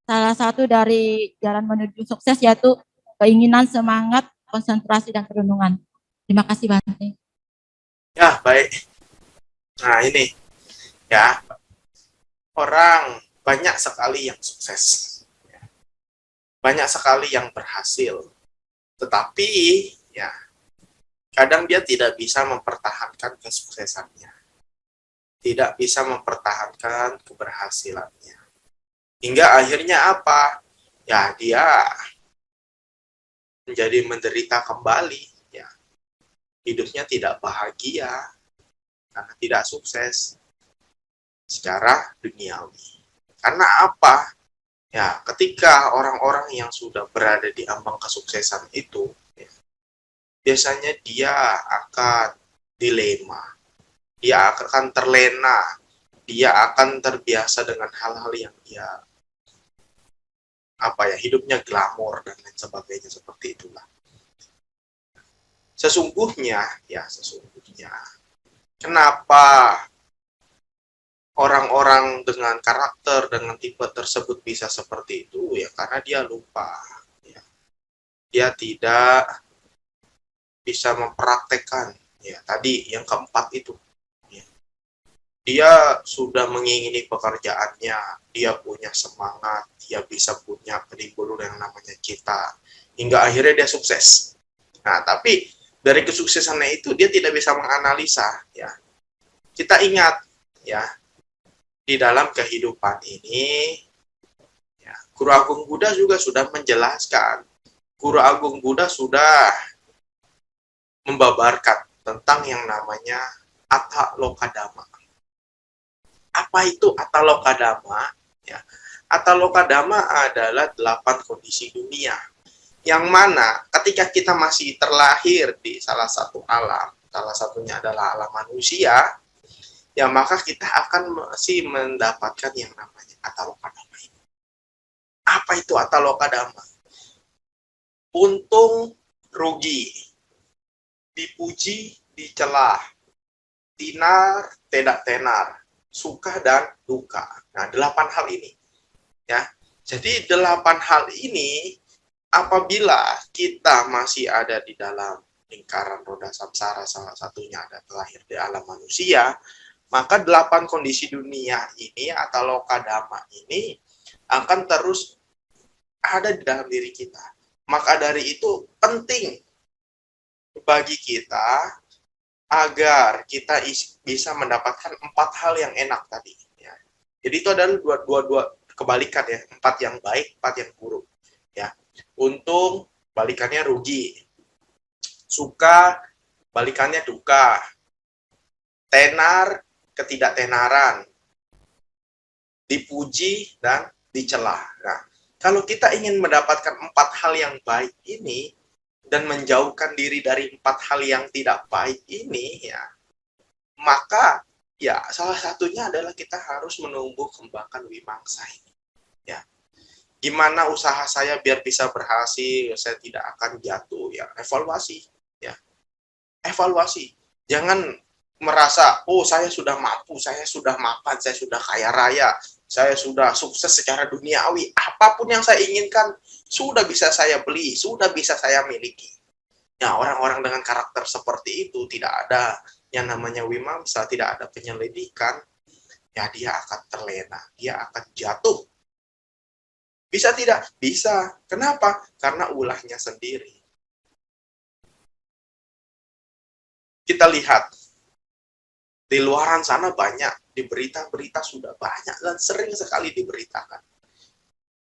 salah satu dari jalan menuju sukses, yaitu keinginan, semangat, konsentrasi, dan perenungan. Terima kasih, Bante. Ya, baik. Nah, ini ya, orang banyak sekali yang sukses. Banyak sekali yang berhasil. Tetapi, ya, kadang dia tidak bisa mempertahankan kesuksesannya. Tidak bisa mempertahankan keberhasilannya. Hingga akhirnya apa? Ya, dia menjadi menderita kembali. Ya. Hidupnya tidak bahagia karena tidak sukses secara duniawi. Karena apa? Ya, ketika orang-orang yang sudah berada di ambang kesuksesan itu, ya, biasanya dia akan dilema, dia akan terlena, dia akan terbiasa dengan hal-hal yang dia hidupnya glamor dan lain sebagainya, seperti itulah. Sesungguhnya kenapa orang-orang dengan karakter, dengan tipe tersebut bisa seperti itu? Ya karena dia lupa. Ya. Dia tidak bisa mempraktekkan. Ya, tadi yang keempat itu. Ya. Dia sudah mengingini pekerjaannya, dia punya semangat, dia bisa punya penimbulun yang namanya cita, hingga akhirnya dia sukses. Nah, tapi dari kesuksesannya itu dia tidak bisa menganalisa. Ya. Kita ingat, ya, di dalam kehidupan ini, ya, Guru Agung Buddha juga sudah menjelaskan. Guru Agung Buddha sudah membabarkan tentang yang namanya Athalokadama. Apa itu Athalokadama? Ya. Athalokadama adalah 8 kondisi dunia. Yang mana ketika kita masih terlahir di salah satu alam, salah satunya adalah alam manusia, ya maka kita akan masih mendapatkan yang namanya Athalokadama ini. Apa itu Athalokadama? Untung, rugi, dipuji, dicela, tinar, tidak tenar, suka dan duka. Nah, 8 hal ini. Ya. Jadi 8 hal ini apabila kita masih ada di dalam lingkaran roda samsara, salah satunya ada terlahir di alam manusia, maka 8 kondisi dunia ini atau Lokadama ini akan terus ada di dalam diri kita. Maka dari itu penting bagi kita agar kita bisa mendapatkan 4 hal yang enak tadi. Ya. Jadi itu adalah dua kebalikan ya, 4 yang baik, 4 yang buruk. Ya. Untung, balikannya rugi. Suka, balikannya duka. Tenar, ketidaktenaran. Dipuji dan dicela. Nah, kalau kita ingin mendapatkan 4 hal yang baik ini, dan menjauhkan diri dari 4 hal yang tidak baik ini, ya, maka ya salah satunya adalah kita harus menumbuh kembangkan wimangsa ini. Ya. Gimana usaha saya biar bisa berhasil, saya tidak akan jatuh, ya, evaluasi, ya. Evaluasi. Jangan merasa, oh saya sudah mampu, saya sudah mapan, saya sudah kaya raya, saya sudah sukses secara duniawi, apapun yang saya inginkan sudah bisa saya beli, sudah bisa saya miliki. Ya, orang-orang dengan karakter seperti itu tidak ada yang namanya wimamsa, tidak ada penyelidikan, ya dia akan terlena, dia akan jatuh. Bisa tidak? Bisa. Kenapa? Karena ulahnya sendiri. Kita lihat, di luaran sana banyak, di berita-berita sudah banyak, dan sering sekali diberitakan.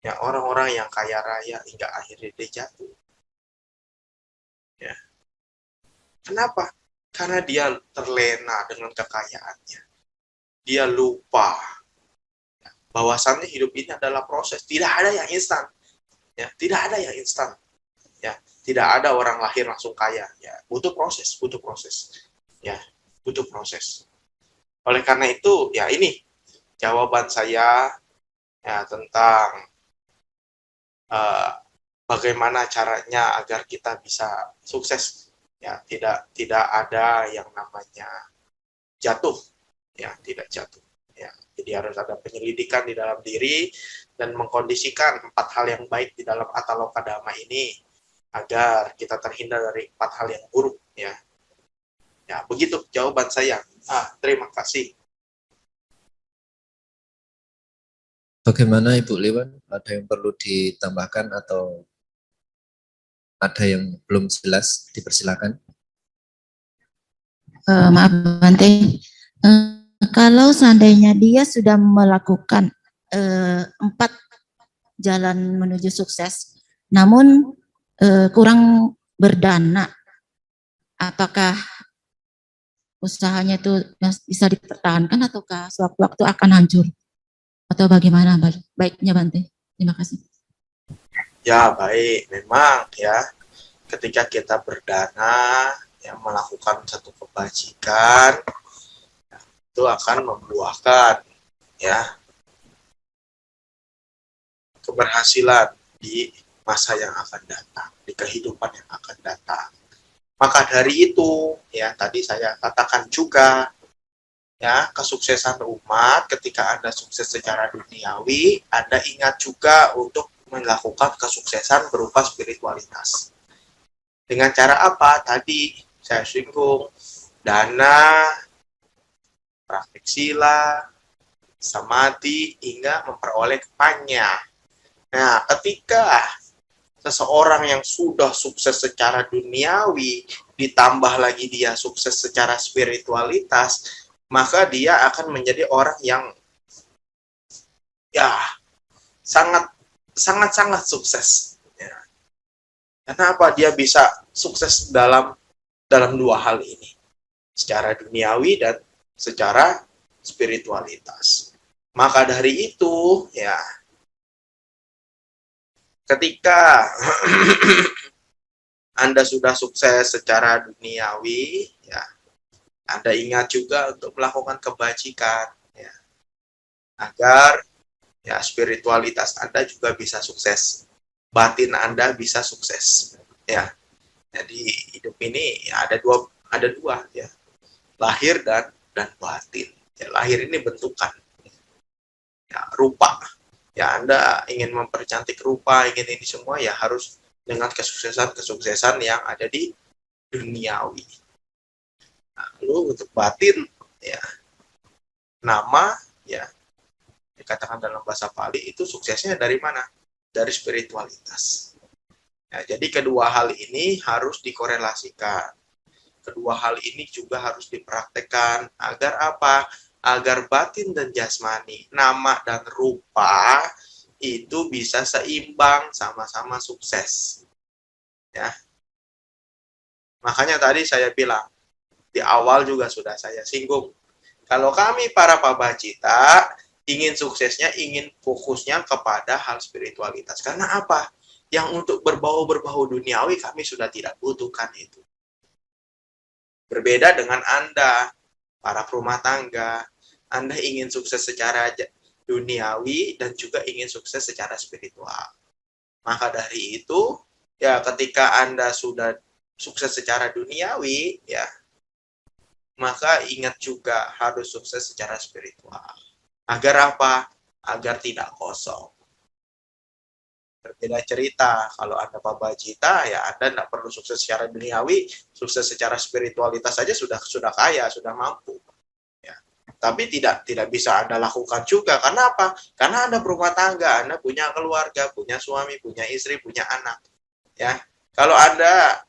Ya, orang-orang yang kaya raya hingga akhirnya dia jatuh. Ya. Kenapa? Karena dia terlena dengan kekayaannya. Dia lupa bahwasannya hidup ini adalah proses. Tidak ada yang instan. Ya, tidak ada yang instan. Ya, tidak ada orang lahir langsung kaya. Ya, butuh proses, butuh proses. Ya, butuh proses. Oleh karena itu, ya ini jawaban saya ya tentang bagaimana caranya agar kita bisa sukses. Ya, tidak ada yang namanya jatuh. Ya, tidak jatuh. Ya, jadi harus ada penyelidikan di dalam diri dan mengkondisikan 4 hal yang baik di dalam Ataloka Dhamma ini agar kita terhindar dari 4 hal yang buruk, ya. Ya, begitu jawaban saya. Terima kasih. Bagaimana Ibu Liwan? Ada yang perlu ditambahkan atau ada yang belum jelas? Dipersilakan. Maaf Bante, kalau seandainya dia sudah melakukan 4 jalan menuju sukses, namun kurang berdana, apakah usahanya itu bisa dipertahankan ataukah sewaktu-waktu akan hancur? Atau bagaimana baiknya Bante? Terima kasih. Ya, baik. Memang ya, ketika kita berdana, ya, melakukan satu kebajikan, itu akan membuahkan ya keberhasilan di masa yang akan datang, di kehidupan yang akan datang. Maka dari itu, ya tadi saya katakan juga, ya kesuksesan umat ketika Anda sukses secara duniawi, Anda ingat juga untuk melakukan kesuksesan berupa spiritualitas. Dengan cara apa? Tadi saya singgung, dana, praktik sila, samadhi, hingga memperoleh panya. Nah, ketika seseorang yang sudah sukses secara duniawi, ditambah lagi dia sukses secara spiritualitas, maka dia akan menjadi orang yang ya sangat sukses. Ya. Kenapa dia bisa sukses dalam 2 hal ini? Secara duniawi dan secara spiritualitas. Maka dari itu, ya, ketika Anda sudah sukses secara duniawi, ya, Anda ingat juga untuk melakukan kebajikan, ya, agar ya spiritualitas Anda juga bisa sukses, batin Anda bisa sukses, ya. Jadi hidup ini ya ada dua, ya, lahir dan batin. Ya, lahir ini bentukan, ya, rupa. Ya, Anda ingin mempercantik rupa, ingin ini semua, ya harus dengan kesuksesan yang ada di duniawi. Nah, lalu untuk batin, ya, nama, ya, dikatakan dalam bahasa Pali itu suksesnya dari mana? Dari spiritualitas. Ya, jadi kedua hal ini harus dikorelasikan. Kedua hal ini juga harus dipraktekkan agar apa? Agar batin dan jasmani, nama dan rupa itu bisa seimbang, sama-sama sukses. Ya. Makanya tadi saya bilang, di awal juga sudah saya singgung, kalau kami para pabacita ingin suksesnya, ingin fokusnya kepada hal spiritualitas. Karena apa? Yang untuk berbau-berbau duniawi kami sudah tidak butuhkan itu. Berbeda dengan Anda, para rumah tangga. Anda ingin sukses secara duniawi dan juga ingin sukses secara spiritual. Maka dari itu, ya ketika Anda sudah sukses secara duniawi, ya, maka ingat juga harus sukses secara spiritual. Agar apa? Agar tidak kosong. Berbeda cerita, kalau Anda pabajita, ya Anda tidak perlu sukses secara duniawi, sukses secara spiritualitas saja sudah kaya, sudah mampu. Ya. Tapi tidak bisa Anda lakukan juga. Karena apa? Karena Anda berumah tangga, Anda punya keluarga, punya suami, punya istri, punya anak. Ya, kalau Anda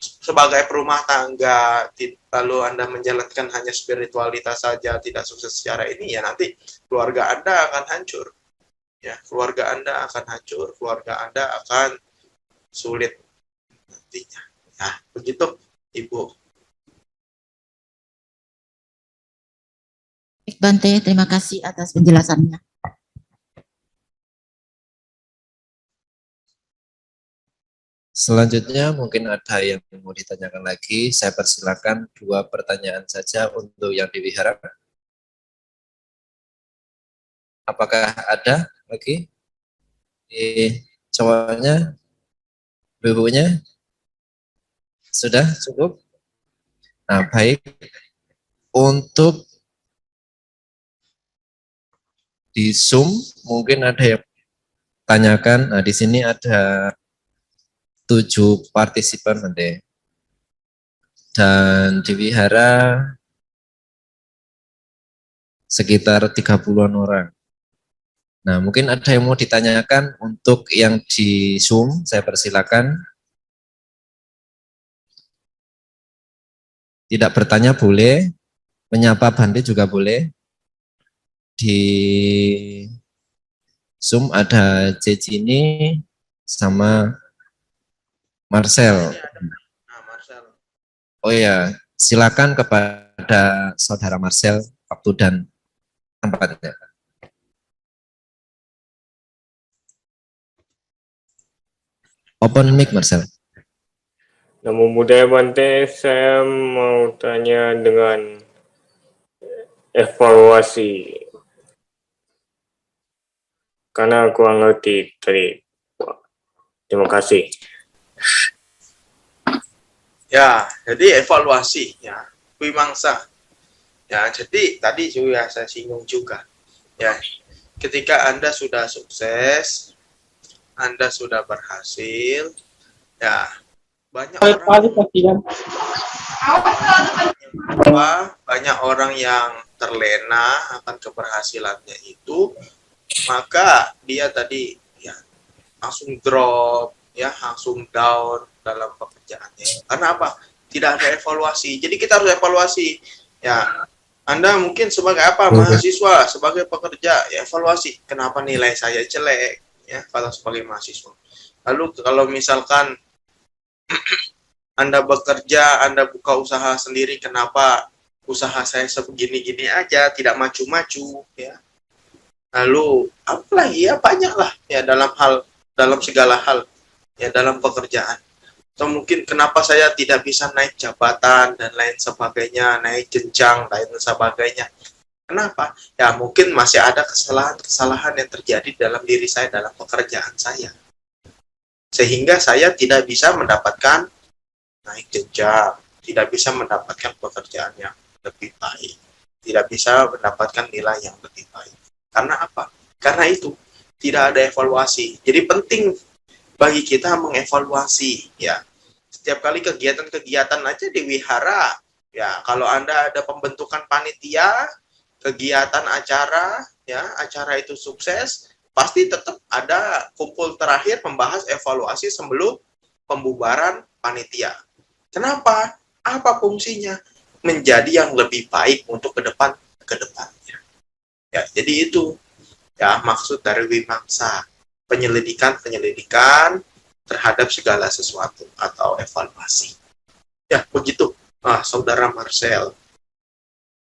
sebagai perumah tangga, lalu Anda menjalankan hanya spiritualitas saja, tidak sukses secara ini, ya nanti keluarga Anda akan hancur. Ya, keluarga Anda akan hancur, keluarga Anda akan sulit nantinya. Nah, begitu, Ibu. Baik, Bante, terima kasih atas penjelasannya. Selanjutnya mungkin ada yang mau ditanyakan lagi. Saya persilakan 2 pertanyaan saja untuk yang di wihara. Apakah ada lagi? Cowoknya, ibunya, sudah cukup? Nah, baik. Untuk di Zoom mungkin ada yang tanyakan. Nah, di sini ada 7 partisipan nanti. Dan di wihara sekitar 30-an orang. Nah, mungkin ada yang mau ditanyakan untuk yang di Zoom, saya persilakan. Tidak bertanya boleh, menyapa Bante juga boleh. Di Zoom ada Cecini sama Marcel. Nah, Marcel. Oh ya, silakan kepada saudara Marcel waktu dan tempatnya. Open mic, Marcel. Namo Buddhaya Bante, saya mau tanya dengan evaluasi. Karena aku ngerti tadi. Terima kasih. Ya, jadi evaluasi, ya, wimangsa. Ya, jadi tadi juga saya singgung juga. Ya, ketika Anda sudah sukses, Anda sudah berhasil, ya, banyak orang yang terlena akan keberhasilannya itu, maka dia tadi ya langsung drop, ya langsung down dalam pekerjaannya. Karena apa? Tidak ada evaluasi. Jadi kita harus evaluasi. Ya, Anda mungkin sebagai apa? Mahasiswa, sebagai pekerja, ya, evaluasi. Kenapa nilai saya jelek? Ya, kalau sebagai mahasiswa. Lalu kalau misalkan Anda bekerja, Anda buka usaha sendiri, kenapa usaha saya sebegini-gini aja, tidak maju-maju, ya. Lalu apalagi ya, banyaklah ya dalam segala hal, ya, dalam pekerjaan. Atau mungkin kenapa saya tidak bisa naik jabatan dan lain sebagainya, naik jenjang lain sebagainya. Kenapa? Ya mungkin masih ada kesalahan-kesalahan yang terjadi dalam diri saya, dalam pekerjaan saya. Sehingga saya tidak bisa mendapatkan naik jenjang, tidak bisa mendapatkan pekerjaan yang lebih baik, tidak bisa mendapatkan nilai yang lebih baik. Karena apa? Karena itu tidak ada evaluasi. Jadi penting bagi kita mengevaluasi, ya. Setiap kali kegiatan-kegiatan aja di wihara, ya, kalau Anda ada pembentukan panitia, kegiatan acara, ya, acara itu sukses, pasti tetap ada kumpul terakhir membahas evaluasi sebelum pembubaran panitia. Kenapa? Apa fungsinya? Menjadi yang lebih baik untuk kedepannya. Ya, jadi itu ya maksud dari wimangsa, penyelidikan terhadap segala sesuatu atau evaluasi. Ya, begitu, Saudara Marcel.